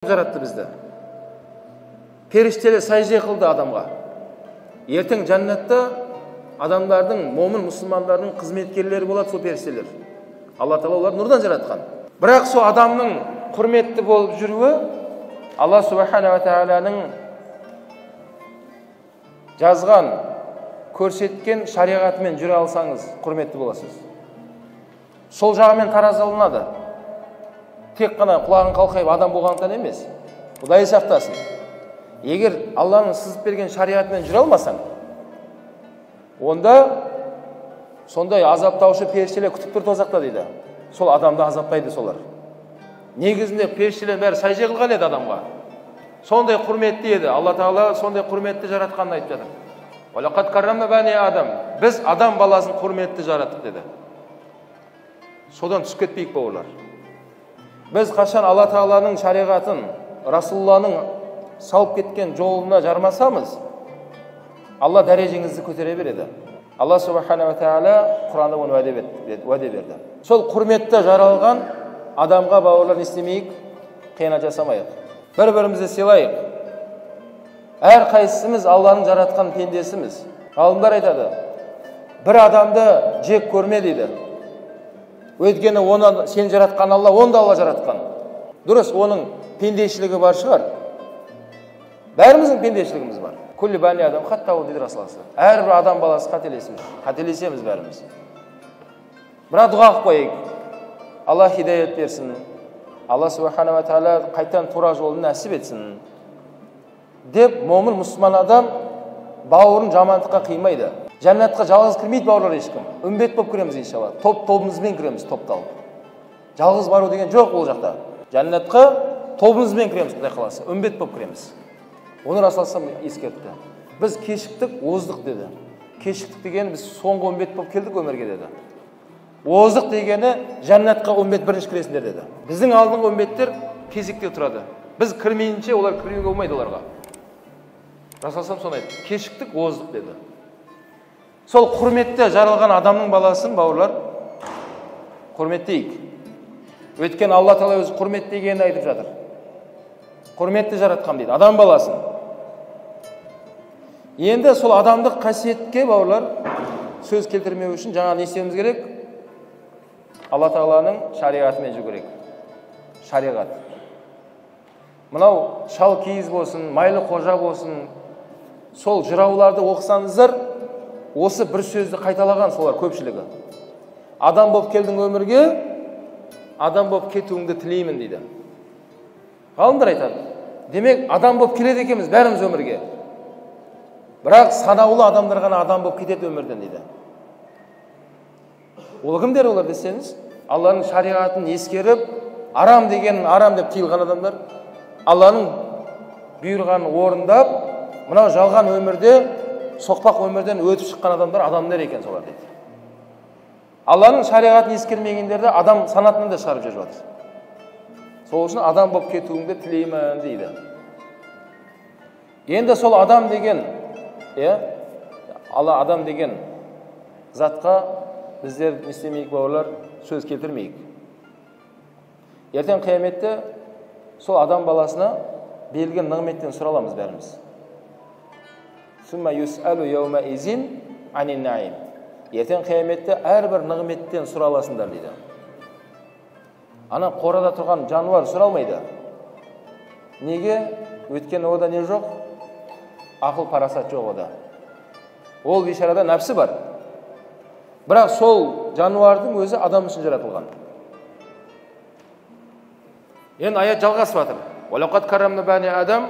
Жаратты бізді. Періштелер сәжде қылды адамға. Ертең жәннатта адамдардың, момын мұсылмандардың қызметкерлері болады сол періштелер. Алла Тағала олар нұрдан жаратқан. Бірақ сол адамның құрметті болып жүруі Алла Субхана ва Тағаланың жазған, көрсеткен шариғатымен жүре алсаңыз құрметті боласыз. Сол жағымен таразы алынады. Тек қана құлағын қалқайып адам болғандықтан емес. Құдай сақтасын. Егер Алланың сызып берген шариғатымен жүре алмасаң, онда сондай азаптаушы періштелер күтіп тұр тозақта дейді. Сол адамды азаптайды солар. Негізінде періштелер бәрі сәжде қылған еді адамға. Сондай құрметті еді. Алла Тағала сондай құрметті жаратқанын айтып жатыр. Уалақад каррамна бани адам. Біз адам баласын құрметті жараттық деді. Содан түсіп кетпейік бауырлар. Біз қашан Алла Тағаланың шариғатын, Расулланың салып кеткен жолына жармасамыз, Алла дәрежеңізді көтере береді. Алла Субхана ва Тағала Құранда оны уәде берді. Сол құрметті жаралған адамға бауырлар не істемейік, қиянат жасамайық. Бір-бірімізді сыйлайық. Әр қайсымыз Алланың жаратқан пендесіміз. Ғалымдар айтады, бір адамды жек көрме дейді. Өйткені оны сен жаратқан Алла, оны да Алла жаратқан. Дұрыс, оның пендешілігі бар шығар. Бәріміздің пендешілігіміз бар. Күллі бәни адам хаттау дейді Расулаллах. Әрбір адам баласы қателесеміз бәріміз. Бірақ дұға қылып қояйық. Алла хидаят берсін. Алла Субхана ва Тағала қайтадан тура жолын нәсіп етсін. Деп момын мұсылман адам бауырын жамандыққа қимайды. Жәннатқа жалғыз кірмейді бауырлар ешкім. Үмбет болып кіреміз иншалла. Тобымызбен кіреміз, топталып. Жалғыз бару деген жоқ ол жақта. Жәннатқа тобымызбен кіреміз, Құдай қаласа. Үмбет болып кіреміз. Оны Расулаллах ескертті. Біз кешіктік, оздық деді. Кешіктік дегені біз соңғы үмбет болып келдік өмірге деді. Оздық дегені жәннатқа үмбет бірінші кіресіңдер деді. Біздің алдыңғы үмбеттер кезекте тұрады. Біз кірмейінше олар кіруге болмайды оларға. Расулаллах соны айтты. Кешіктік, оздық деді. Сол құрметті жаралған адамның баласын, бауырлар, құрметтейік. Өткен Алла Тағала өзі құрметті екенін айтып жатыр. Құрметті жаратқан дейді, адам баласын. Енді сол адамдық қасиетке, бауырлар, сөз келтірмеу үшін жаңа не істеуіміз керек? Алла Тағаланың шариғатымен жүру керек. Шариғат. Мынау шал киіз болсын, майлы қожа болсын, сол жырауларды оқысаңыздар, осы бір сөзді қайталаған солар көпшілігі. Адам болып келдің өмірге, адам болып кетуіңді тілеймін дейді. Ғалымдар айтады. Демек, адам болып келеді екенбіз бәріміз өмірге. Бірақ санаулы адамдар ғана адам болып кетеді өмірден дейді. Ол кімдер олар десеңіз? Алланың шариғатын ескеріп, арам дегенін арам деп тыйылған адамдар, Алланың бұйырғанын орындап, мынау жалған өмірде, соқпақ өмірден өтіп шыққан адамдар адамдар екен солар дейді. Алланың шариғатын ескермегендерді адам санатынан да шығарып жүріп жатыр. Сол үшін адам болып кетуіңді тілеймін дейді. Енді сол адам деген, Алла адам деген затқа біздер не істемейік бауырлар, сөз келтірмейік. Ертең қияметте сол адам баласына берілген нығметтен сұраламыз бәріміз. Сумма юс'алу яума изин анин наим. Ертең қияметте әрбір нығметтен сұраласыңдар дейді. Ана қорада тұрған жануар сұралмайды. Неге? Өткен ода не жоқ? Ақыл парасат жоқ ода. Ол бейшарада нәпсі бар. Бірақ сол жануардың өзі адам үшін жаратылған. Енді аят жалғасып жатыр. Уалақад каррамна бани адам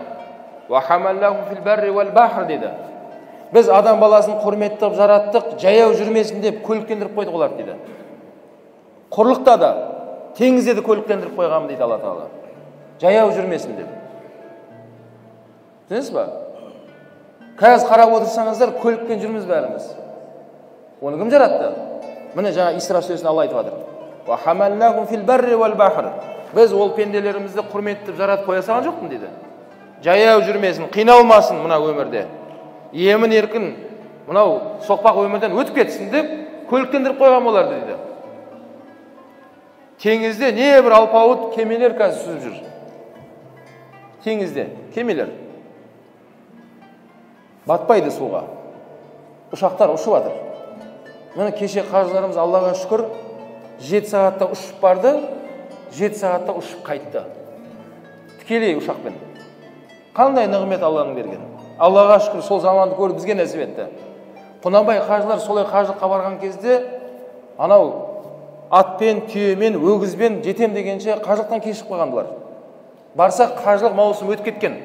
ва хамаллахум фил барри вал бахр дейді. Біз адам баласын құрметтіп жараттық, жаяу жүрмесін деп көліктендіріп қойдық олар дейді. Құрлықта да, теңізде де көліктендіріп қойғам дейді Алла Тағала. Жаяу жүрмесін деп. Түсінесіз ба? Қазір қарап отырсаңыздар, көлікпен жүрміз бәріміз. Оны кім жаратты? Міне жаңа Исра сүресінде Алла айтып жатыр. Ва хамаллахум фил барри вал бахр. Біз ол пенделерімізді құрметтіп жаратып қоя салған жоқпын дейді. Жаяу жүрмесін, қиналмасын мына өмірде. Емін еркін мынау соқпақ өмірден өтіп кетсін деп көліктендіріп қойған оларды дейді. Теңізде не бір алпауыт кемелер қазір сүзіп жүр. теңізде кемелер батпайды суға. Ұшақтар ұшып жатыр. Міне кеше қажыларымыз Аллаға шүкір 7 сағатта ұшып барды, 7 сағатта ұшып қайтты. Тікелей ұшақпен. Қандай нығмет Алланың берген. Аллаға шүкір сол заманды көріп бізге нәсіп етті. Құнанбай қажылар солай қажылыққа барған кезде анау атпен, түйемен, өгізбен жетем дегенше қажылықтан кешіп қалған бұлар. Барсақ қажылық маусымы өтіп кеткен.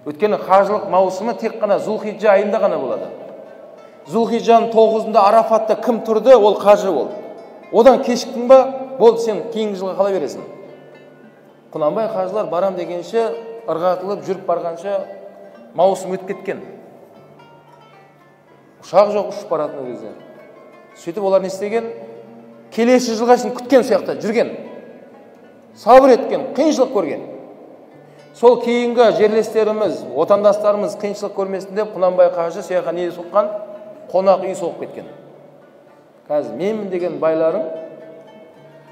Өйткені қажылық маусымы тек қана Зулхиджа айында ғана болады. Зулхиджаның 9-ында Арафатта кім тұрды, ол қажы бол. Одан кешіктің ба, болды, сен кейінгі жылға қала бересің. Құнанбай қажылар барам дегенше, ырғатылып жүріп барғанша маусым өтіп кеткен. Ұшақ жоқ, ұшып баратын кезде. Сөйтіп олар не істеген? Келесі жылға шейін күткен сияқты жүрген. Сабыр еткен, қиыншылық көрген. Сол кейінгі жерлестеріміз, отандастарымыз қиыншылық көрмесін деп Құнанбай қажы сияққа не соққан? Қонақ үй соғып кеткен. Қазір менмін деген байларың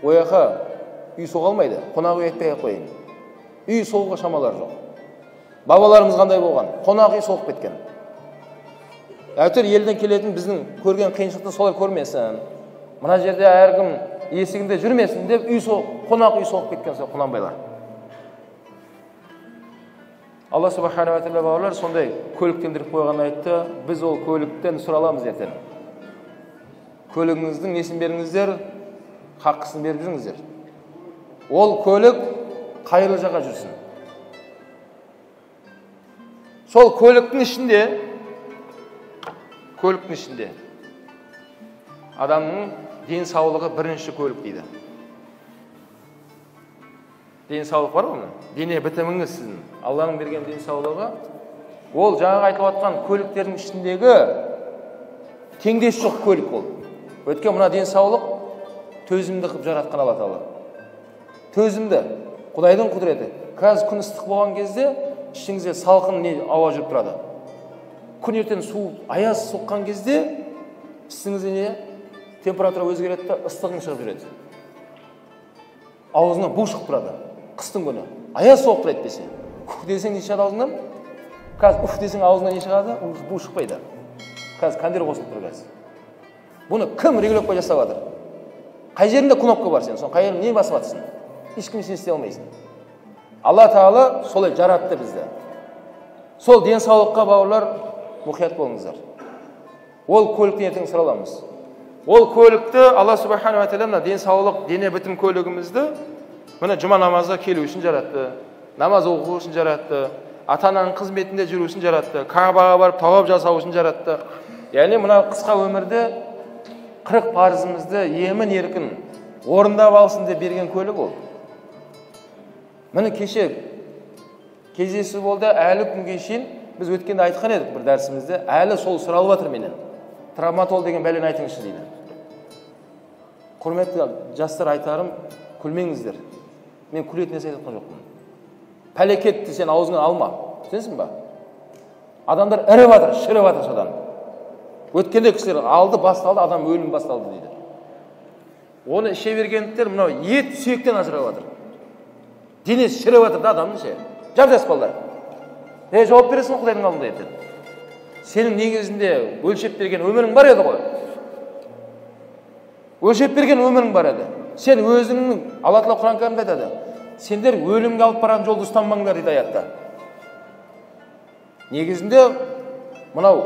ояқа үй соға алмайды. Қонақ үй етпей қойын. Үй соғуға шамалар жоқ. Бабаларымыз қандай болған? Қонақ үй соғып кеткен. Әйтеуір елден келетін біздің көрген қиыншылықты солай көрмесін. Мына жерде әркім есігінде жүрмесін деп қонақ үй соғып кеткен сол Құнанбайлар. Алла субхана ва тағала бауырлар сондай көліктендіріп қойған айтты. Біз ол көліктен сұраламыз ертең. Көлігіңіздің несін беріңіздер, хаққысын беріп жүріңіздер. Ол көлік қайырлы жаққа жүрсін. Сол көліктің ішінде адамның денсаулығы бірінші көлік дейді. Денсаулық бар ғой, дене бітіміңіз сіздің. Алланың берген денсаулығы, ол жаңағы айтылып жатқан көліктердің ішіндегі теңдесі жоқ көлік ол. Өткен мына денсаулық төзімді қып жаратқан Алла Тағала. Төзімді, Құдайдың құдіреті. Қазір күн ыстық болған кезде ішіңізде салқын ауа жүріп тұрады. Күн ертең су аяз соққан кезде ішіңізде температура өзгереді де ыстығың шығып жүреді. Аузынан бу шығып тұрады. Қыстың күні аяз соғып тұрады десе. Ух десең не шығады аузынан? Қазір ух десең аузынан не шығады? Бу шықпайды. Қазір кондер қосылып тұр қазір. Бұны кім регулировка жасап жатыр? Қай жерінде кнопка бар сен? Сон қай жерінде не басып жатырсың? Ешкім сен істей алмайсың. Алла Тағала солай жаратты бізді. Сол денсаулыққа бауырлар мұқият болыңыздар. Ол көліктен ертең сұраламыз. Ол көлікті Алла субхана ва тағала денсаулық, дене бітім көлігімізді міне жұма намазға келу үшін жаратты. Намаз оқу үшін жаратты. Ата-ананың қызметінде жүру үшін жаратты. Кағбаға барып тауап жасау үшін жаратты. Яғни мына қысқа өмірде 40 парызымызды емін еркін орындап алсын деп берген көлік ол. Міне кеше кездесу болды, әлі күнге шейін біз өткенде айтқан едік бір дәрісімізде, әлі сол сұралып жатыр менен. Травматолог деген бәлені айтыңызшы дейді. Құрметті жастар, айтарым, күлмеңіздер. Мен күлетін нәрсе айтқан жоқпын. Пәлекетті сен аузыңа алма. Түсінсің ба? Адамдар іріп жатыр, шіріп жатыр содан. Өткенде кісілер алды, басталды, адам өлім басталды дейді. Оны іше бергендіктер мынау ет сүйектен ажырап жатыр. Денесі шіріп жатыр да адамның ше. Жап-жас балалар. Жауап бересің Құдайдың алдында ертең. Сенің негізінде өлшеп берген өмірің бар еді ғой. Өлшеп берген өмірің бар еді. Сен өзіңнің, Алла Тағала Құран кәрімде айтады, сендер өлімге алып барған жолды ұстанбаңдар дейді аятта. Негізінде мынау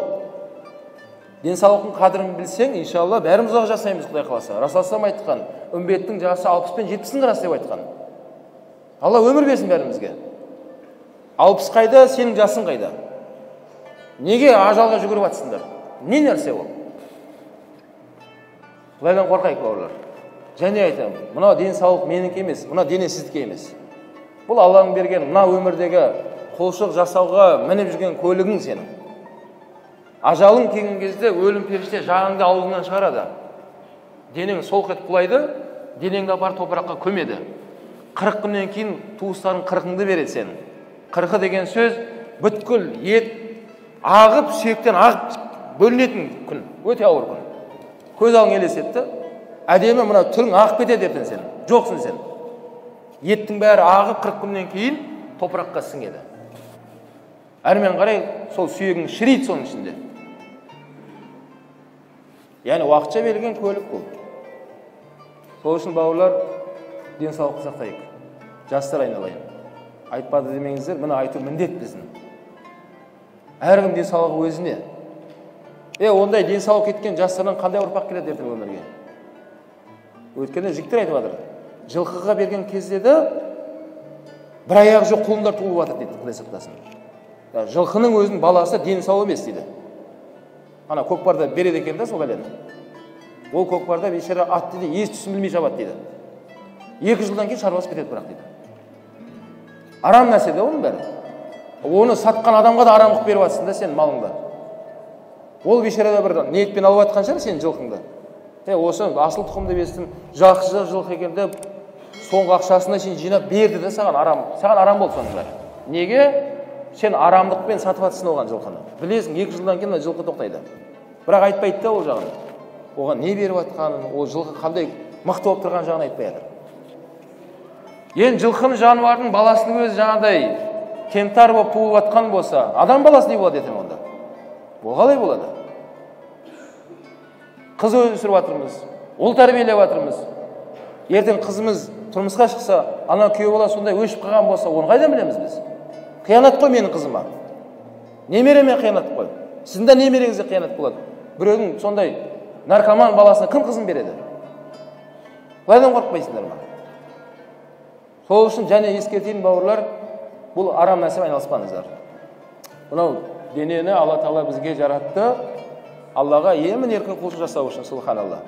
денсаулықтың қадірін білсең, иншалла бәріміз ұзақ жасаймыз Құдай қаласа. Расулаллах айтқан, үмбеттің жасы 60 пен 70-ің арасы деп айтқан. Алла өмір берсін бәрімізге. 60 қайда, сенің жасың қайда? Неге ажалға жүгіріп жатсыңдар? Не нәрсе ол? Құдайдан қорқайық бауырлар. Және айтамын, мына денсаулық менікі емес, мына дене сіздікі емес. Бұл Алланың берген мына өмірдегі құлшылық жасауға мініп жүрген көлігің сенің. Ажалың келген кезде өлім періште жағыңды аузыңнан шығарады. Денең солқ етіп құлайды, денеңді апарып топыраққа көмеді. 40 күннен кейін туыстарың 40-ыңды береді сенің. 40 деген сөз бүткіл ет ағып, сүйектен ағып бөлінетін күн, өте ауыр күн. Көз алың елесетті, әдемі мына түрің ағып кетеді ертең сен. Жоқсың сен. Еттің бәрі ағып 40 күннен кейін топыраққа сіңеді. Әрмен қарай сол сүйегің шірейді соның ішінде. Яғни уақытша берілген көлік бұл. Сол үшін бауырлар, денсаулықты сақтайық. Жастар айналайын. Айтпады демеңіздер, мұны айту міндет біздің. Әркім денсаулығы өзіне. Ондай денсаулық кеткен жастардан қандай ұрпақ келеді ертең өмірге? Өйткені жігіттер айтып жатыр. Жылқыға берген кезде де бір аяғы жоқ құлындар туылып жатыр дейді, Құдай сақтасын. Жылқының өзінің баласы дені сау емес дейді. Ана көкпарда береді екен да сол бәлені. Ол көкпарда бейшара ат дейді, ес түсін білмей шабады дейді. 2 жылдан кейін шаруасы бітеді бірақ дейді. Арам нәрсе де оның бәрі. Оны сатқан адамға да арам қылып беріп жатсың да сен малыңды. Ол бейшара да бір ниетпен алып жатқан шығар сен жылқыңды. Осы асыл тұқымды бестім, жақсы жылқы екен деп, соңғы ақшасына сен жинап берді де саған арам болды соның бәрі. Неге? Сен арамдықпен сатып жатсың оған жылқыны. Білесің, 2 жылдан кейін жылқы тоқтайды. Бірақ айтпайды да ол жағын. Оған не беріп жатқанын, ол жылқы қандай мықты болып тұрған жағын айтпай жатыр. Енді жылқының жануардың баласының өзі жаңағыдай кемтар болып туып жатқан болса, адам баласы не болады ертең онда? Бұл қалай болады? Қыз өсіріп жатырмыз, ұл тәрбиелеп жатырмыз. Ертең қызымыз тұрмысқа шықса, ана күйеу бала сондай өшіп қалған болса, оны қайдан білеміз біз? Қиянат қой менің қызыма. Немереме қиянат қой. Сіздің де немереңізге қиянат болады. Біреудің сондай наркоман баласына кім қызын береді? Қайдан қорықпайсыңдар ма? Сол үшін және ескертейін бауырлар, бұл арам нәрсемен айналыспаңыздар. Мынау денені Алла Тағала бізге жаратты. Аллаға емін-еркін құлшылық жасау үшін, субханалла.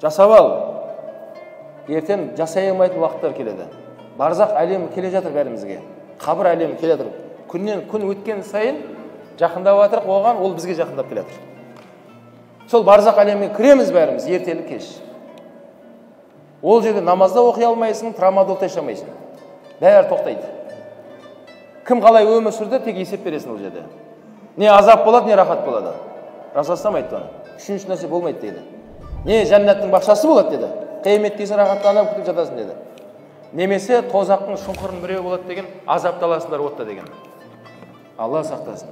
Жасап ал. Ертең жасай алмайтын уақыттар келеді. Барзақ әлемі келе жатыр бәрімізге. Қабір әлемі келе жатыр. Күннен күн өткен сайын жақындап жатыр, оған ол бізге жақындап келе жатыр. Сол барзақ әлеміне кіреміз бәріміз, ертелі кеш. Ол жерде намазда оқи алмайсың, трамадол ташамайсың. Бәрі тоқтайды. Кім қалай өмір сүрді, тек есеп бересің ол жерде. Не азап болады, не рахат болады. Расастамайды оны. Үшінші нәрсе болмайды дейді. Не жәннаттың бақшасы болады деді. Қиямет дейсің рахаттанып күтіп жатасың деді. Немесе тозақтың шұңқырының біреуі болады деген, азапталасыңдар отта деген. Алла сақтасын.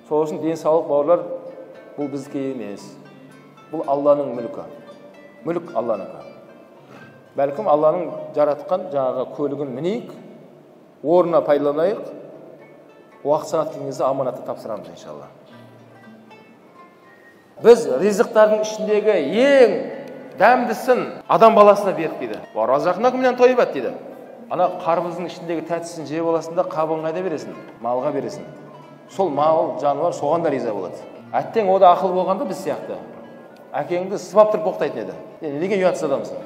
Сол үшін денсаулық бауырлар, бұл бізге емес. Бұл Алланың мүлкі. Мүлік Алланыкі. Бәлкім Алланың жаратқан жаңағы көлігін мінейік, орнына пайдаланайық, уақыт санат келген кезде аманатты тапсырамыз иншалла. Біз ризықтардың ішіндегі ең дәмдісін адам баласына бердік дейді. Разақнакум минат тойбат дейді. Ана қарбыздың ішіндегі тәттісін жеп аласың да қабығын қайда бересің? Малға бересің. Сол мал жануар соған да риза болады. Әттең ода ақыл болғанда біз сияқты. Әкеңді сыбап тұрып боқтайтын еді. Неге ұятсыз адамсың?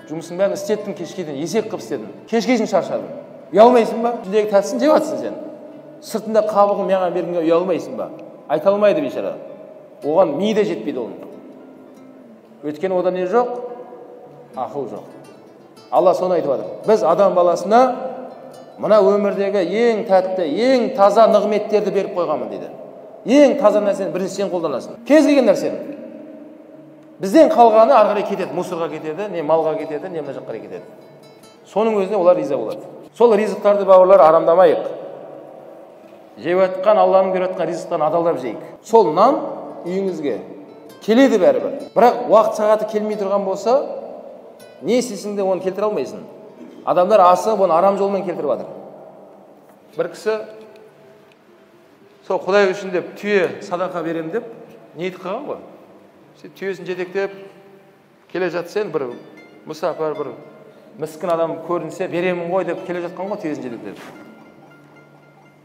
Жұмысын бәрін істеттің, кешке дейін есек қып істедің. Кешке дейін шаршадың. Ұялмайсың ба? Ішіндегі тәттісін жеп жатсың сен. Сыртында қабығын маған бергенге ұялмайсың ба? Айта алмайды бейшара. Оған ми де жетпейді оның. Өйткені ода не жоқ? Ақыл жоқ. Алла соны айтып жатыр. Біз адам баласына мына өмірдегі ең тәтті, ең таза нығметтерді беріп қойғанмын дейді. Ең таза нәрсені бірінші сен қолданасың. Кез келген нәрсені. Бізден қалғаны ары қарай кетеді, мусорға кетеді, не малға кетеді, не мына жаққа кетеді. Соның өзіне олар риза болады. Сол ризықтарды бауырлар арамдамайық. Жеп жатқан Алланың беріп жатқан ризықтарын адалдап жейік. Сол нан үйіңізге келеді бәрібір. Бірақ уақыт сағаты келмей тұрған болса, не істесің де оны келтіре алмайсың. Адамдар асығып оны арам жолмен келтіріп жатыр. Бір кісі сол Құдай үшін деп түйе садақа берем деп ниет қылған ғой. Түйесін жетектеп келе жатсаң, бір мұсапар, бір міскін адам көрінсе беремін ғой деп келе жатқан ғой түйесін жетектеп.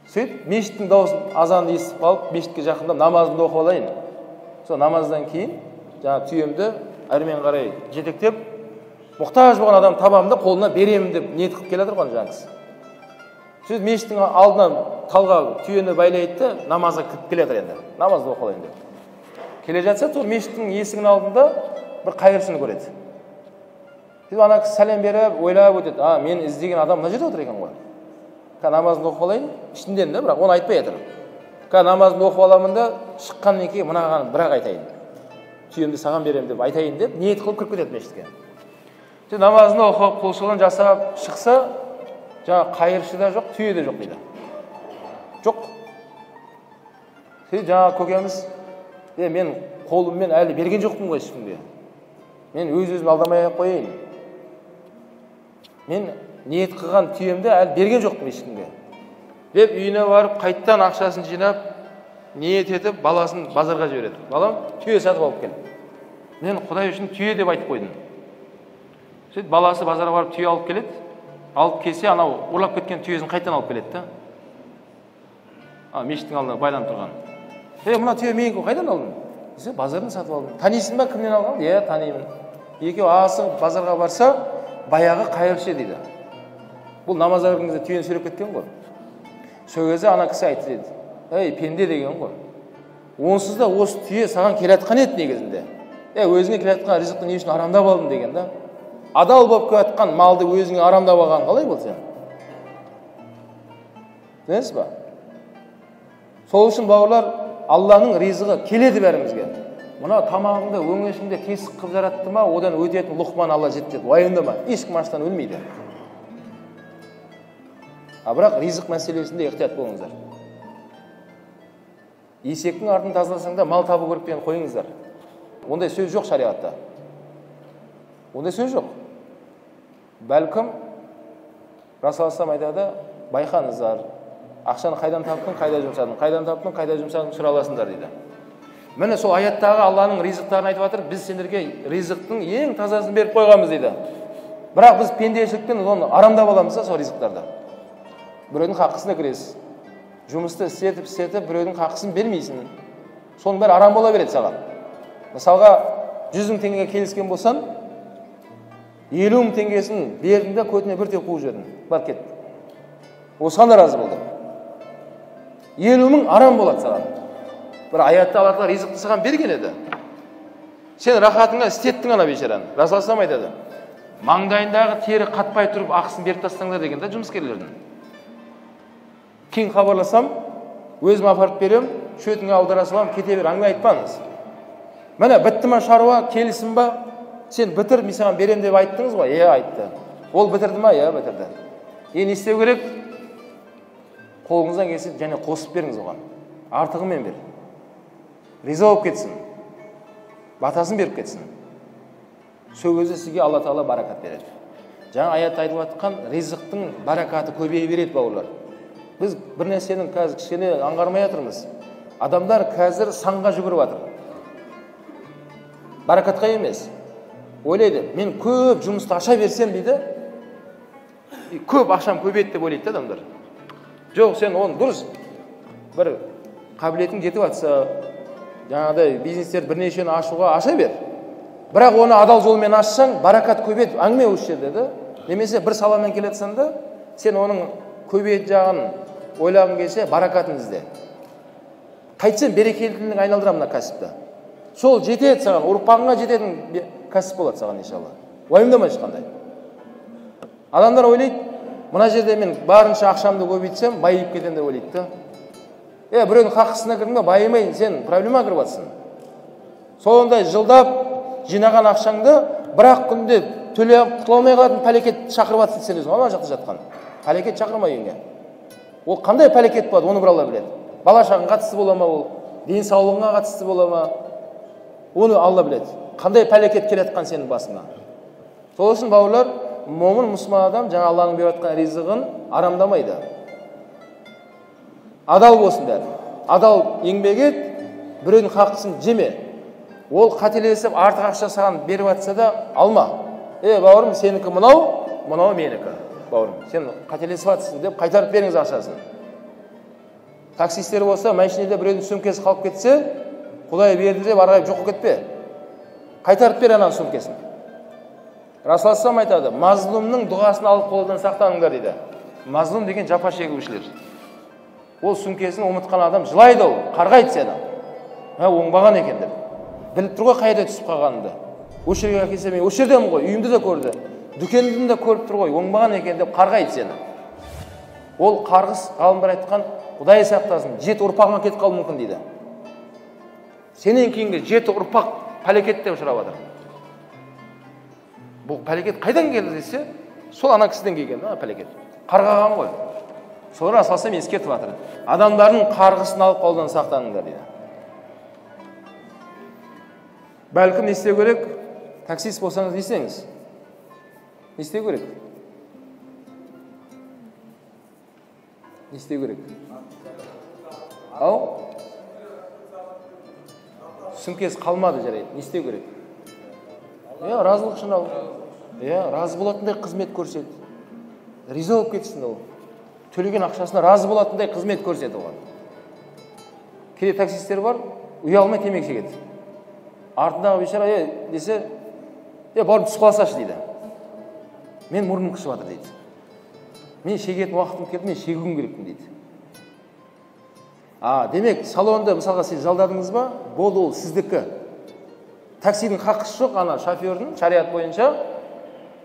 Сөйтіп, мешіттің дауысын азанды естіп қалып, мешітке жақындап намазымды оқып алайын. Сол намаздан кейін жаңа түйемді әрмен қарай жетектеп, мұқтаж болған адам табамын да қолына беремін деп ниет қылып келе жатыр ғой жаңағысы. Сөйтіп, мешіттің алдынан талға түйені байлайды, намазға кіріп келе жатыр енді. Намазды оқып алайын деп. Келе жатса, сол мешіттің есігінің алдында бір қайыршыны көреді. Сөйтіп, ана кісі сәлем беріп, ойлап өтеді. Мен іздеген адам мына жерде отыр екен ғой. Намазымды оқып алайын, ішінден де, бірақ оны айтпай жатыр. Намазымды оқып аламын да, шыққаннан кейін мынаған бірақ айтайын. Түйемді саған беремін деп айтайын деп, ниет қылып кіріп кетеді мешітке. Намазын оқып, құлшылығын жасап шықса, жаңа қайыршы да жоқ, түйе де жоқ дейді. Жоқ. Жаңа көкеміз, мен қолыммен әлі берген жоқпын ғой ешкімге. Мен өз-өзім алдамай ақ қояйын. Мен ниет қылған түйемді әлі берген жоқпын ешкімге. Деп үйіне барып, қайттан ақшасын жинап, ниет етіп, баласын базарға жібереді. Балам, түйе сатып алып кел. Мен Құдай үшін түйе деп айтып қойдым. Сөйтіп баласы базарға барып түйе алып келеді. Алып келсе, анау ұрлап кеткен түйесін қайттан алып келеді да. Мешіттің алдында байланып тұрған. Мына түйе менікі қайдан алдың? Десе, базардан сатып алдым. Танисың ба, кімнен алған? Танимын. Екеуі асығып базарға барса, баяғы қайыршы дейді. Бұл намазға кіргенде түйені сүйреп кеткен ғой. Сол кезде ана кісі айтты деді. Пенде деген ғой. Онсыз да осы түйе саған келатқан еді негізінде. Өзіңе келатқан ризықты не үшін арамдап алдың деген да. Адал болып келатқан малды өзіңе арамдап алған қалай бол сен? Түсінесіз ба? Сол үшін бауырлар, Алланың ризығы келеді бәрімізге. Мына тамағыңды өңешіңде тесік қылып жаратты ма, одан өтетін лұқман Алла жеткізеді. Уайымдама, ешкім аштан өлмейді. Бірақ ризық мәселесінде ихтият болыңыздар. Есектің артын тазаласаң да мал табу керек деген қойыңыздар. Ондай сөз жоқ шариғатта. Ондай сөз жоқ. Бәлкім Расул айтады, байқаңыздар, ақшаны қайдан таптың, қайда жұмсадың, қайдан таптың, қайда жұмсадың сұраласыңдар дейді. Міне сол аяттағы Алланың ризықтарын айтып жатыр, біз сендерге ризықтың ең тазасын беріп қойғанбыз дейді. Бірақ біз пендешілікпен оны арамдап аламыз сол ризықтарды. Біреудің хақысына кіресіз. Жұмысты істетіп, біреудің хақысын бермейсің. Соның бәрі арам бола береді саған. Мысалға, 100 мың теңгеге келіскен болсан, 50 мың теңгесін бердің де көтіне бір теп қуып жібердің. Бар кетті. Осыған да разы болды. 50 мың арам болады саған. Бір аятта Алла Тағала ризықты саған берген еді. Сен рахатыңа істеттің ана бейшараны. Расул айтады. Маңдайындағы тері қатпай тұрып ақысын беріп тастаңдар деген да жұмыскерлердің. Кейін хабарласам, өзім апарып берем, шөтіңе аудара салам, кете бер, әңгіме айтпаңыз. Міне бітті ма шаруа, келісім ба? Сен бітір, мен саған берем деп айттыңыз ғой? Айтты. Ол бітірді ма? Бітірді. Не істеу керек? Қолыңыздан келсе, және қосып беріңіз оған. Артығымен бер. Риза болып кетсін. Батасын беріп кетсін. Сол кезде сізге Алла Тағала баракат береді. Жаңа аятта айтып жатқан ризықтың баракаты көбейе береді, бауырлар. Біз бір нәрсенің қазір кішкене аңғармай жатырмыз. Адамдар қазір санға жүгіріп жатыр. Баракатқа емес. Ойлайды, мен көп жұмысты аша берсем дейді, көп ақшам көбейеді деп ойлайды адамдар. Жоқ, сен оны дұрыс. Бір қабілетің жетіп жатса, жаңағыдай бизнестер бірнешені ашуға аша бер. Бірақ оны адал жолмен ашсаң, баракат көбейеді, әңгіме осы жерде де. Немесе бір саламен келетсің да, сен оның көбейет жағын ойлағың келсе, баракатын ізде. Қайтсен берекелілігін айналдырамын мына кәсіпті. Сол жетеді саған, ұрпағыңа жететін кәсіп болады саған иншалла. Уайымдама ешқандай. Адамдар ойлайды, мына жерде мен барынша ақшамды көбейтсем, байып кетем деп ойлайды да. Біреудің хақысына кірдің бе, байымай, сен проблема кіріп жатсың. Сондай жылдап жинаған ақшаңды бірақ күнде төлеп құтыла алмай қалатын пәлекет шақырып жатсың сен өзің, ана жақта жатқан. Пәлекет шақырма үйіңе. Ол қандай пәлекет болады, оны бір Алла біледі. Бала шағаңа қатысты бола ма ол, денсаулығыңа қатысты бола ма, оны Алла біледі. Қандай пәлекет келе жатқан сенің басыңа. Сол үшін бауырлар, момын мұсылман адам жаңа Алланың беріп жатқан ризығын арамдамайды. Адал болсын бәрі. Адал еңбек ет, біреудің хақысын жеме. Ол қателесіп артық ақша саған беріп жатса да алма. Бауырым, сенікі мынау, мынау менікі. Бауырым, сен қателесіп жатсың деп қайтарып беріңіз ақшасын. Таксистер болса, машинеде біреудің сөмкесі қалып кетсе, Құдай берді деп арғайып жоқ кетпе. Қайтарып бер ананың сөмкесін. Расул айтады, мазлумның дұғасын алып қолдан сақтаныңдар дейді. Мазлум деген жапа шегушілер. Ол сөмкесін ұмытқан адам жылайды, ол қарғайды сені. Оңбаған екен деп. Біліп тұр ғой қайда түсіп қалғанымды. Осы жерге келсем, мен осы жердемін ғой, үйімді де көрді. Дүкенімді де көріп тұр ғой, оңбаған екен деп қарғайды сені. Ол қарғыс ғалымдар айтқан, Құдай сақтасын, 7 ұрпағыңа кетіп қалуы мүмкін дейді. Сенен кейінгі 7 ұрпақ пәлекетте ұшырап жатыр. Бұл пәлекет қайдан келді десе, Сол ана кісіден келген пәлекет. Қарғаған ғой. Sonra салсам ескертіп жатыр. Адамдардың қарғысын алып қолдан сақтаныңдар дейді. Бәлкім не істеу керек? Таксист болсаңыз не істеңіз? Не істеу керек? Не істеу керек? Ау? Сөмкесі қалмады жарайды. Не істеу керек? Разылық үшін ал. Разы болатындай қызмет көрсет. Риза болып кетсін ол. Төлеген ақшасына разы болатындай қызмет көрсет оған. Кейде таксисттер бар, ұялмай темекі шегеді. Артындағы бейшара десе, барып түсіп қалсашы дейді. Мен мұрным қышып жатыр дейді. Мен шегетін уақытым келді, мен шегуім керекпін дейді. Демек, салонда мысалға сіз жалдадыңыз ба? Болды, ол сіздікі. Таксидің хақысы жоқ, ана шофердің шариғат бойынша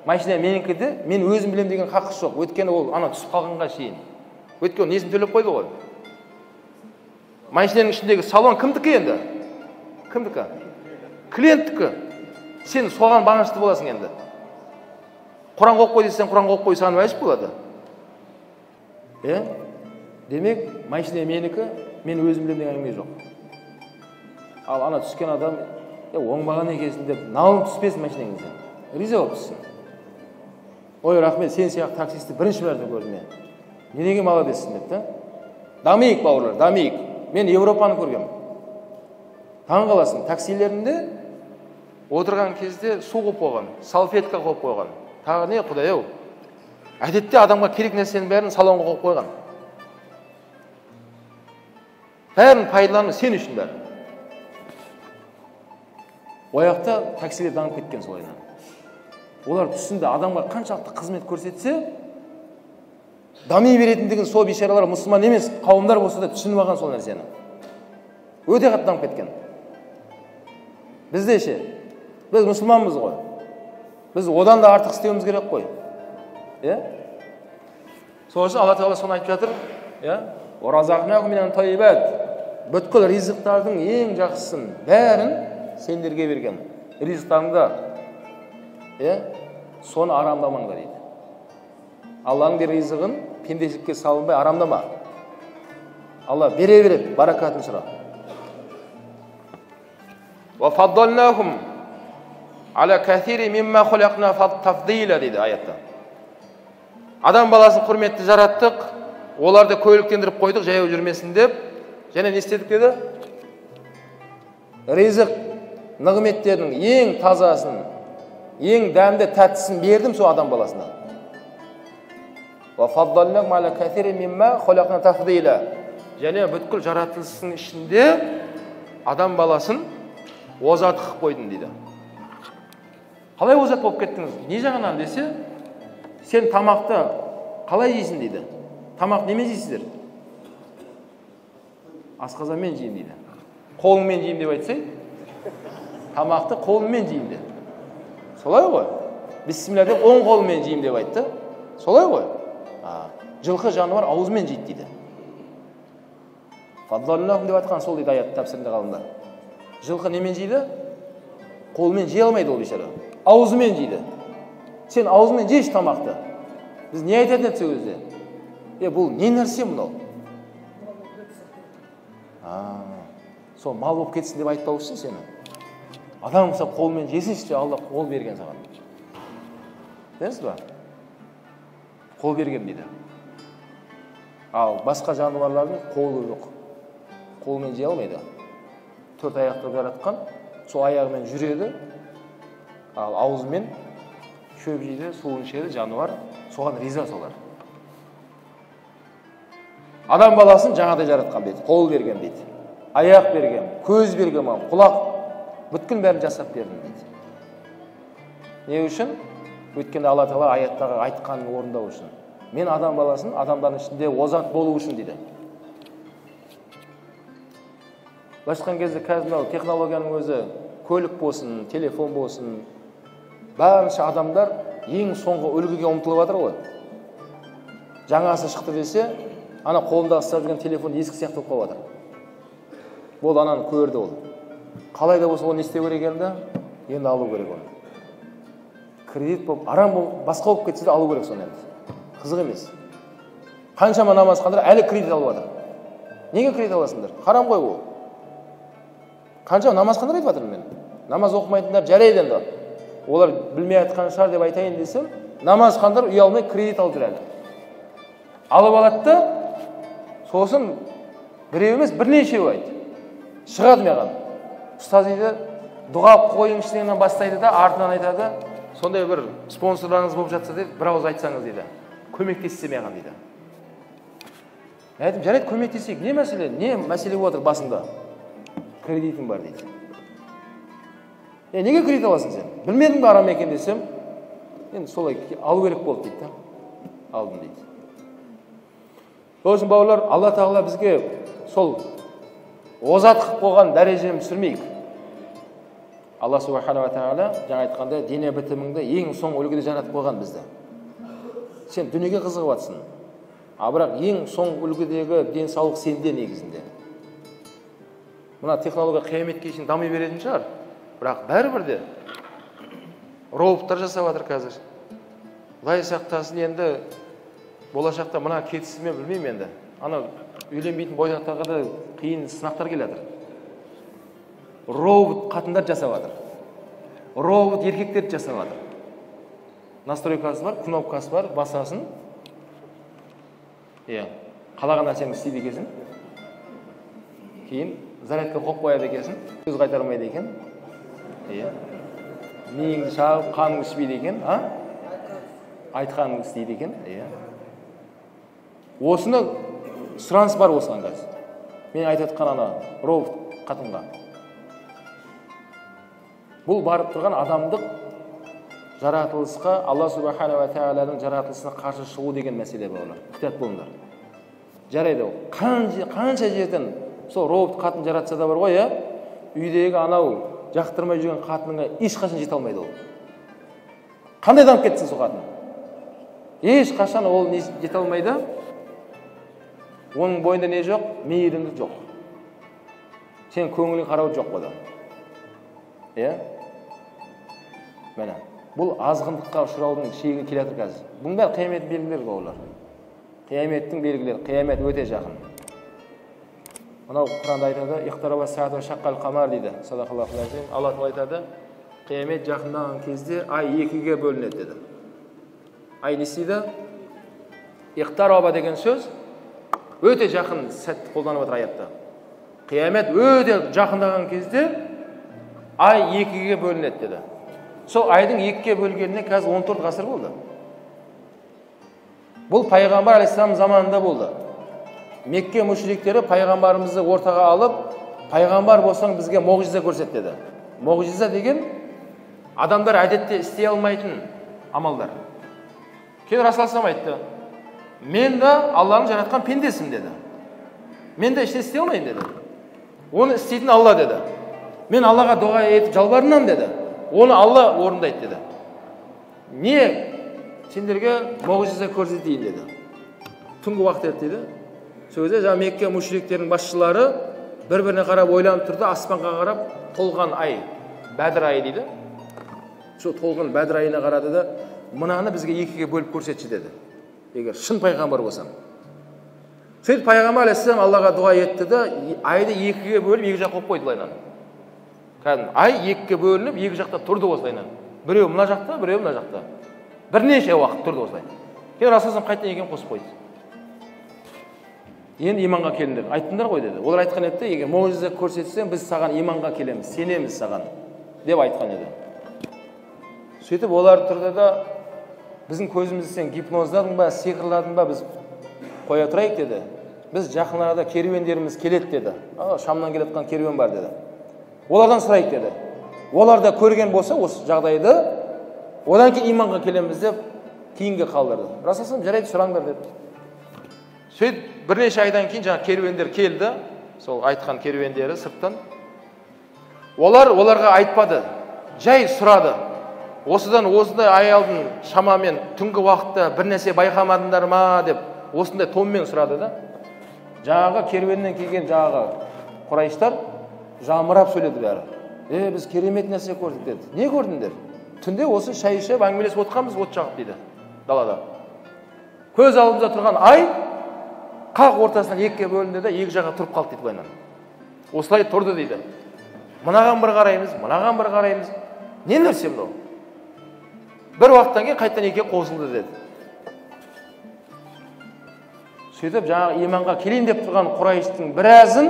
машина менікіді, мен өзім білем деген хақысы жоқ. Өйткені ол ана түсіп қалғанға шейін. Өйткені несін төлеп қойды ғой. Машинаның ішіндегі салон кімдікі енді? Кімдікі? Клиенттікі. Сен соған бағынышты боласың енді. Құран қойып қой десең, Құран қойып қой, саған уәжіп болады. Демек, машина менікі, мен өзім білем деген әңгіме жоқ. Ал ана түскен адам, оңбаған екенсің деп, налым түспесін машинаңыздан. Риза болып түссін. Ой, рахмет, сен сияқты таксисті бірінші мәрте көрдім мен. Не деген молодецсің деп, дамиық бауырлар, дамиық. Мен Европаны көргем. Таң қаласың, таксилерінде отырған кезде су қойып қойған, салфетка қойып қойған. Тағы не, құдай-ау? Әдетте адамға керек нәрсенің бәрін салонға қойып қойған. Бәрін пайдалану сен үшін бәрі. Ояқта таксилер дамып кеткен солайынан. Олар түсінде адамға қаншалықты қызмет көрсетсе, дами беретіндігін сол бейшаралар мұсылман емес қауымдар болса да түсініп алған сол нәрсені. Өте қатты дамып кеткен. Бізде ше, біз мұсылманбыз ғой. Біз одан да артық істеуіміз керек қой. Сол үшін Алла Тағала соны айтып жатыр. Оразақнағым минан тайибат. Бүткіл ризықтардың ең жақсысын бәрін сендерге берген. Ризықтарыңда соны арамдамаңдар дейді. Алланың берген ризығын пендешілікке салынбай арамдама. Алла бере береді, баракатын сұра. Ва фаддалнахум аля кафири мимма хулақна тафдила дейді аятта. Адам баласын құрметті жараттық, оларды көйлектендіріп қойдық, жаяу жүрмесін деп, және не істедік деді? Ризық нығметтердің ең тазасын, ең дәмді тәттісін бердім сол адам баласына. Ва фаддалнахум аля кафири мимма хулақна тафдила. Және бүткіл жаратылыстың ішінде адам баласын озат қылып қойдым дейді. Қалай озат болып кеттіңіз? Не жағынан десе, сен тамақты қалай жейсің дейді. Тамақ немен жейсіздер? Асқазанмен жеймін дейді. Қолыңмен жеймін деп айтсай, тамақты қолыңмен жеймін де. Солай ғой. Бисмилля деп оң қолымен жеймін деп айтты. Солай ғой. Жылқы жануар ауызмен жейді дейді. Фаддалнахум деп айтқан сол дейді аят тәпсірінде ғалымдар. Жылқы немен жейді? Қолымен жей алмайды ол бейшара. Ауызымен жейді. Сен ауызымен жейші тамақты. Біз не айтатын еді сол кезде? Бұл не нәрсе мынау? Сол мал болып кетсін деп айтпау үшін сені. Адам болса қолымен жесінші, Алла қол берген саған. Білесіз ба? Қол берген дейді. Ал басқа жануарлардың қолы жоқ. Қолымен жей алмайды. 4 аяқты жаратқан, сол аяғымен жүреді, ал аузымен шөп жейді, суын ішеді, жануар, соған риза солар. Адам баласын жаңадай жаратқан дейді, қол берген дейді, аяқ берген, көз берген, құлақ, бүткін бәрін жасап бердім дейді. Не үшін? Өйткені Алла Тағала аяттағы айтқанын орындау үшін. Мен адам баласын адамдардың ішінде озат болу үшін дейді. Башқан кезде қазір технологияның өзі көлік болсын, телефон болсын, барынша адамдар ең соңғы үлгіге ұмтылып жатыр ғой. Жаңасы шықты десе, ана қолындағы ұстап жүрген телефон ескі сияқты болып қалып жатыр. Бұл ананы көрді ол. Қалай да болса оны істеу керек енді алу керек оны. кредит болып арам болып басқа болып кетсе де алу керек соны енді. Қызық емес. Қаншама намаз қылғандар әлі кредит алып жатыр. Неге кредит аласыңдар? Харам ғой ол. Қаншама намаз қылғандар айтып жатырмын мен. Намаз оқымайтындар жарайды енді. Олар білмей айтқан шығар деп айтайын десем, намаз қылғандар ұялмай кредит алып жүр әлі. Алып алады да, сосын біреу емес бірнешеу айтты. Шығады маған. Ұстаз дейді, дұға қойыңыз дегеннен бастайды да, артынан айтады, сондай бір спонсорларыңыз болып жатса дейді, бір ауыз айтсаңыз дейді. Көмектессе маған дейді. Айтым, жарайды көмектесейік. Не мәселе? Не мәселе болып отыр басында? Кредитім бар дейді. Неге кредит аласың сен? Білмедім бе арам екен десем, енді солай алу керек болды дейді. Алдым дейді. Сосын бауырлар, Алла Тағала бізге сол озат қылып қойған дәрежені түсірмейік. Алла Субханала Тағала жаңа айтқанда дене бітіміңді ең соң үлгіде жаратып қойған бізді. Сен дүниеге қызығып жатсың. Бірақ ең соң үлгідегі денсаулық сенде негізінде. Мына технология қияметке шейін дами беретін шығар. Бірақ бәрібір де роботтар жасап жатыр қазір. Құдай сақтасын, енді болашақта мына кетісімен білмеймін енді. Ана үйленбейтін бойдақтарға да қиын сынақтар келеді. Робот қатындар жасап жатыр. Робот еркектерді жасап жатыр. Настройкасы бар, кнопкасы бар, басасын. Қалаған нәрсені істейді екенсің. Кейін зарядка қойып қояды екенсің. Сөз қайтармайды екен. Миыңды шағып, қаның ішпейді екен. Айтқаның істейді екен. Осыны сұраныс бар осыған қазір. Мен айтатқан ана робот қатынға. Бұл барып тұрған адамдық жаратылысқа, Алла Субханала Тағаланың жаратылысына қарсы шығу деген мәселе болар. Күтәт болыңдар. Жарайды, қанша жерден сол робот қатын жаратса да бар ғой, үйдегі анау жақтырмай жүрген қатыныңа ешқашан жете алмайды ол. Қандай дамып кетсін сол қатын? Ешқашан ол жете алмайды. Оның бойында не жоқ? Мейірімдік жоқ. Сен көңілің қарау жоқ одан. Міне, бұл азғындыққа ұшыраудың шегі келе жатыр қазір. Бұның бәрі қиямет белгілері олар. Қияметтің белгілері, қиямет өте жақын. Мынау Құранда айтады, иқтараба саата шаққал қамар дейді. Садақаллаху алейхи. Алла Тағала айтады, қиямет жақындаған кезде ай екіге бөлінеді деді. Ай не істейді? Иқтараба деген сөз өте жақын сәтті қолданып отыр аятта. Қиямет өте жақындаған кезде ай екіге бөлінеді деді. Сол айдың екіге бөлгеніне қазір 14 ғасыр болды. Бұл пайғамбар алейхиссалам заманында болды. Мекке мүшриктері пайғамбарымызды ортаға алып, пайғамбар болсаң бізге мұғжиза көрсет деді. Мұғжиза деген адамдар әдетте істей алмайтын амалдар. Кейін Расул айтты, мен де Алланың жаратқан пендесім деді. Мен де істей алмайын деді. Оны істейтін Алла деді. Мен Аллаға дұға етіп жалбарынам деді. Оны Алла орындайды деді. Не сендерге мұғжиза көрсетейін деді. Түнгі уақыт еді деді. Сөзде жаңа Мекке мүшриктердің басшылары бір-біріне қарап ойланып тұрды, аспанға қарап толған ай, Бәдір айы дейді. Сол толған Бәдір айына қарады да, мынаны бізге екіге бөліп көрсетші деді. Егер шын пайғамбар болсам. Сөйтіп пайғамбар алейхиссалам Аллаға дұға етті да, айды екіге бөліп екі жақ қойып қойды былайынан. Кәдімгі ай екіге бөлініп, екі жақта тұрды осылайынан. Біреу мына жақта, біреу мына жақта. Бірнеше уақыт тұрды осылай. Кейін Расул қайтадан екеуін қосып қойды. Енді иманға келіңдер. Айттыңдар ғой деді. Олар айтқан еді, егер мұғжиза көрсетсең, біз саған иманға келеміз, сенеміз саған деп айтқан еді. Сөйтіп олар тұрды да, біздің көзімізді сен гипнозладың ба, сиқырладың ба, біз қоя тұрайық деді. Біз жақын арада керуендеріміз келеді деді. Шамнан келетқан керуен бар деді. Олардан сұрайық деді. Олар да көрген болса осы жағдайды, одан кейін иманға келеміз деп кейінге қалдырды. Расул жарайды сұраңдар деді. Сөйтіп бірнеше айдан кейін жаңа керуендер келді, сол айтқан керуендері сырттан. Оларға айтпады, жай сұрады. Осыдан осындай аялдың шамамен түнгі уақытта бір нәрсе байқамадыңдар ма деп осындай тонмен сұрады да. Жаңағы керуеннен келген жаңағы Құрайыштар жамырап сөйледі бәрі. Біз керемет нәрсе көрдік деді. Не көрдіңдер? түнде осы шай ішіп әңгімелесіп отырғанбыз, от жағып дейді далада. Көз алдымызда тұрған ай қақ ортасынан екіге бөлінді де екі жаққа тұрып қалды дейді былайынан. Осылай тұрды дейді. Мынаған бір қараймыз, мынаған бір қараймыз. Не нәрсе мынау? Бір уақыттан кейін қайтадан екіге қосылды деді. Сөйтіп жаңағы иманға келейін деп тұрған Құрайыштың біразын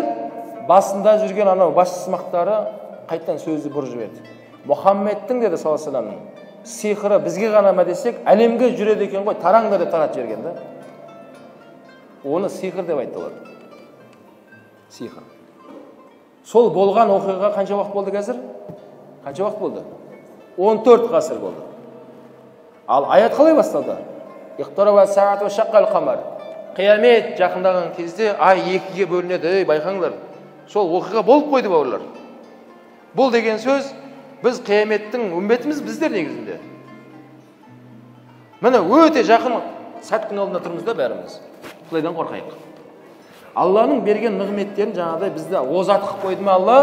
басында жүрген анау басшысымақтары қайтадан сөзді бұрып жіберді. Мұхаммедтің деді саллаллаху алейхи вассаламның сиқыры бізге ғана ма десек, әлемге жүреді екен ғой, тараңдар деп таратып жіберген да. Оны сиқыр деп айтты олар. Сиқыр. Сол болған оқиға қанша уақыт болды қазір? Қанша уақыт болды? 14 ғасыр болды. Ал аят қалай басталды? Иқтараба саату шаққал қамар. Қиямет жақындаған кезде ай екіге бөлінеді, байқаңдар. Сол оқиға болып қойды бауырлар. Бұл деген сөз, біз қияметтің үмбетіміз біздер негізінде. Міне өте жақын сәт күн алдында тұрмыз да бәріміз. Құдайдан қорқайық. Алланың берген нығметтерін жаңағыдай бізді озат қылып қойды ма Алла?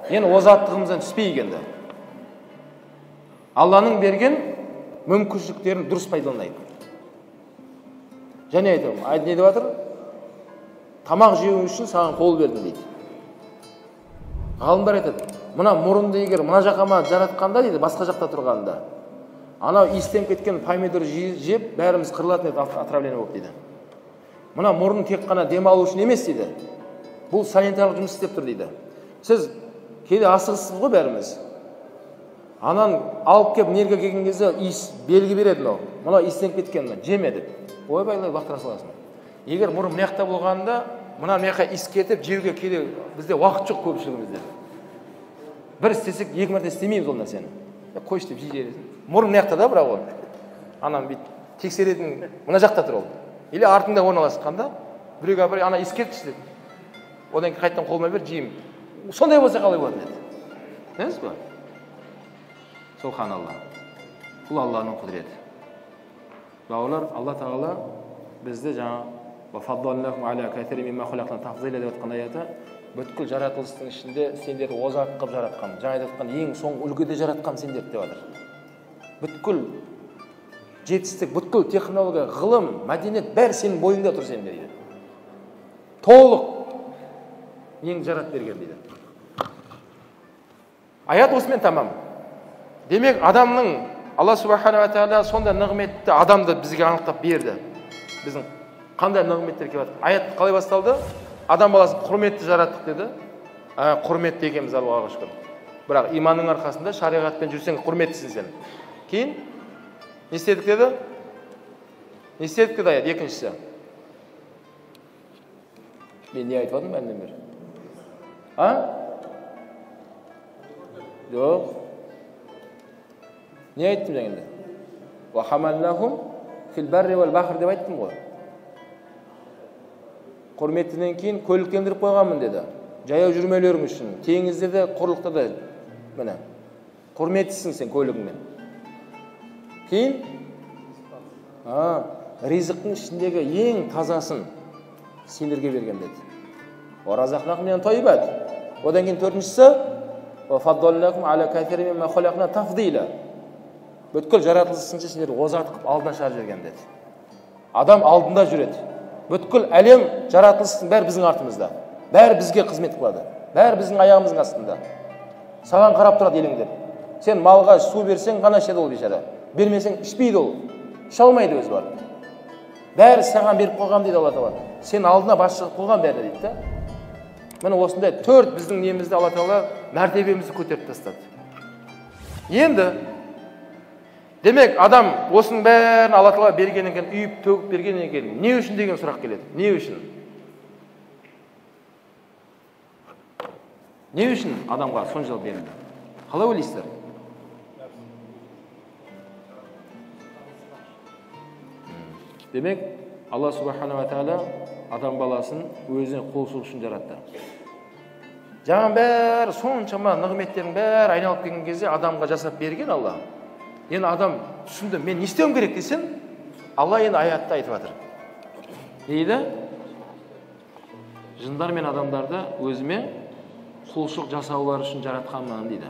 Енді озаттығымыздан түспейік енді. Алланың берген мүмкіншіліктерін дұрыс пайдаланайық. Және айтамын, не деп жатыр? Тамақ жеу үшін саған қол бердім дейді. Ғалымдар айтады, мына мұрынды егер мына жаққа жаратқанда дейді, басқа жақта тұрғанда, анау иістеніп кеткен помидор жеп, бәріміз қырылатын еді, отравление болып дейді. Мына мұрын тек қана демалу үшін емес дейді. Бұл санитарлық жұмыс істеп тұр дейді. Сіз кейде асығыссыз ғой бәріміз. Анан алып келіп нерге келген кезде иіс белгі береді мынау. Мынау иістеніп кеткен, жеме деп. Ойбайлай лақтыра саласың. Егер мұрын мына болғанда, мына жаққа иіс кетіп жеуге кейде бізде уақыт жоқ көпшілігімізде. Бір істесек, екі мәрте істемейміз ол нәрсені. Қойшы деп жей-жересің. Мұрын мына да бірақ ол. Анан бит тексеретін мына жақта тұр ол. Или артында орналасқанда, біреуге апарып ана иіс кетті деп. Одан кейін қайтадан қолыма бер, жеймін. Сондай болса қалай болады деді. Білесіз ба? Субханалла. Бұл Алланың құдіреті. Бауырлар, Алла Тағала бізді жаңа «Вафаддалнахум аля кәсирин мимма халақна тафзила» деп жатқан аяты бүткіл жаратылыстың ішінде сендерді озат қылып жаратқан, жаңа айтқан ең соңғы үлгіде жаратқан сендерді деп жатыр. Бүткіл жетістік, бүткіл технология, ғылым, мәдениет бәрі сенің бойыңда тұр сендер дейді. Толық ең жарат берген дейді. Аят осымен тамам. Демек, адамның Алла субхана ва тағала сонда нығметті адамды бізге анықтап берді. Біздің қандай нығметтер келіп жатыр. Аят қалай басталды? Адам баласын құрметті жараттық деді. Құрметті екенбіз Аллаға шүкір. Бірақ иманның арқасында шариғатпен жүрсең құрметтісің сен. Кейін не істедік деді? Не істедік деді аят екіншісі. Мен не айтып жатырмын бәрінен бері? Жоқ. Не айттым жаңында? Ва хамалнахум фил барри вал бахр деп айттым ғой. Құрметтіден кейін көліктендіріп қойғанмын деді. Жаяу жүрмелерің үшін, теңізде де, құрлықта да. Міне. Құрметтісің сен көлігіңмен. Кейін ризықтың ішіндегі ең тазасын сендерге берген деді. Ва разақнахум минат тойбат. Одан кейін төртіншісі ва фаддалнахум аля кәсирин мимма халақна тафдила. Бүткіл жаратылысынша сендерді озат қылып алдына шығарып жіберген деді. Адам алдында жүреді. Бүткіл әлем жаратылыстың бәрі біздің артымызда. Бәрі бізге қызмет қылады. Бәрі біздің аяғымыздың астында. Саған қарап тұрады елеңдеп. Сен малға су берсең ғана ішеді ол бейшара. Бермесең ішпейді ол. Іше алмайды өзі бар. Бәрі саған беріп қойған дейді Алла Тағала. Сен алдына басшылық қылған бәрі дейді да. Міне осындай төрт біздің немізді Алла Тағала мәртебемізді көтеріп тастады. Енді демек, адам осының бәрін Алла Тағала бергеннен кейін, үйіп төгіп бергеннен кейін, не үшін деген сұрақ келеді? Не үшін? Не үшін адамға соншалық берілді? Қалай ойлайсыздар? Демек, Алла субхана ва тағала адам баласын өзіне құлшылық үшін жаратты. Жаңа бәрі соншама нығметтердің бәрі айналып келген кезде адамға жасап берген Алла. Енді адам түсінді, мен не істеуім керек десем, Алла енді аятта айтып жатыр. Дейді? Жындар мен адамдарды өзіме құлшылық жасаулары үшін жаратқанмын дейді.